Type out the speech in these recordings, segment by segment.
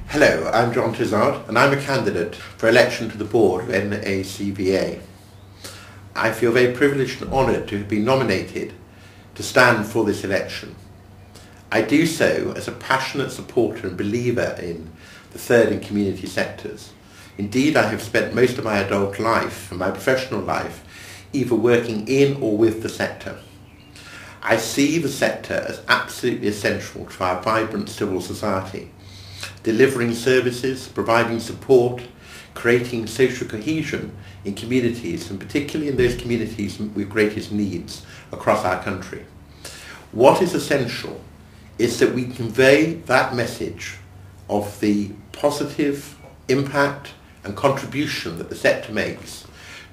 Hello, I'm John Tizard and I'm a candidate for election to the board of NAVCA. I feel very privileged and honoured to have been nominated to stand for this election. I do so as a passionate supporter and believer in the third and community sectors. Indeed, I have spent most of my adult life and my professional life either working in or with the sector. I see the sector as absolutely essential to our vibrant civil society, delivering services, providing support, creating social cohesion in communities, and particularly in those communities with greatest needs across our country. What is essential is that we convey that message of the positive impact and contribution that the sector makes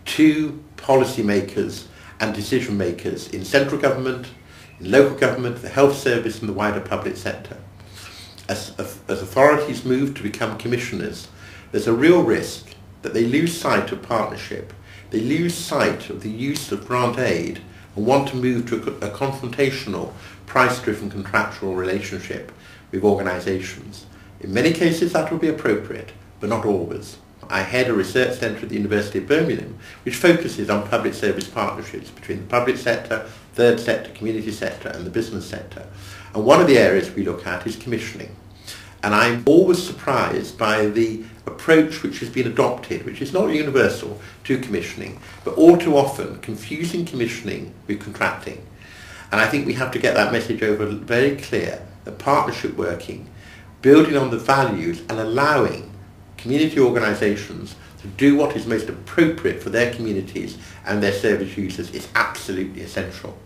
to policymakers and decision makers in central government, in local government, the health service and the wider public sector. As authorities move to become commissioners, there's a real risk that they lose sight of partnership, they lose sight of the use of grant aid and want to move to a confrontational, price-driven contractual relationship with organisations. In many cases that will be appropriate, but not always. I head a research centre at the University of Birmingham which focuses on public service partnerships between the public sector, third sector, community sector and the business sector. And one of the areas we look at is commissioning. And I'm always surprised by the approach which has been adopted, which is not universal, to commissioning, but all too often confusing commissioning with contracting. And I think we have to get that message over very clear, that partnership working, building on the values and allowing community organisations to do what is most appropriate for their communities and their service users is absolutely essential.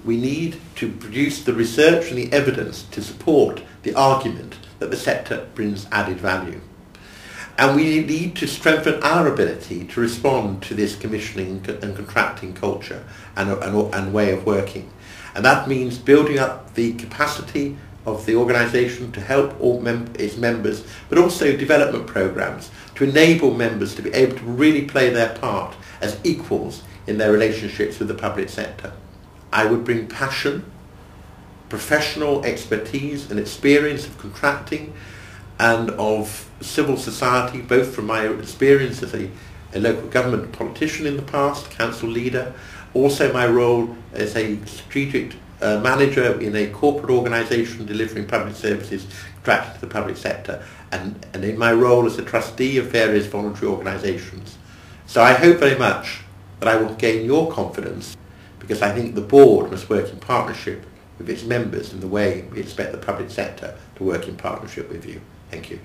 We need to produce the research and the evidence to support the argument that the sector brings added value. And we need to strengthen our ability to respond to this commissioning and contracting culture and way of working. And that means building up the capacity of the organisation to help all its members, but also development programmes to enable members to be able to really play their part as equals in their relationships with the public sector. I would bring passion, professional expertise and experience of contracting and of civil society, both from my experience as a local government politician in the past, council leader, also my role as a strategic manager in a corporate organisation delivering public services contracted to the public sector, and in my role as a trustee of various voluntary organisations. So I hope very much that I will gain your confidence, because I think the board must work in partnership with its members in the way we expect the public sector to work in partnership with you. Thank you.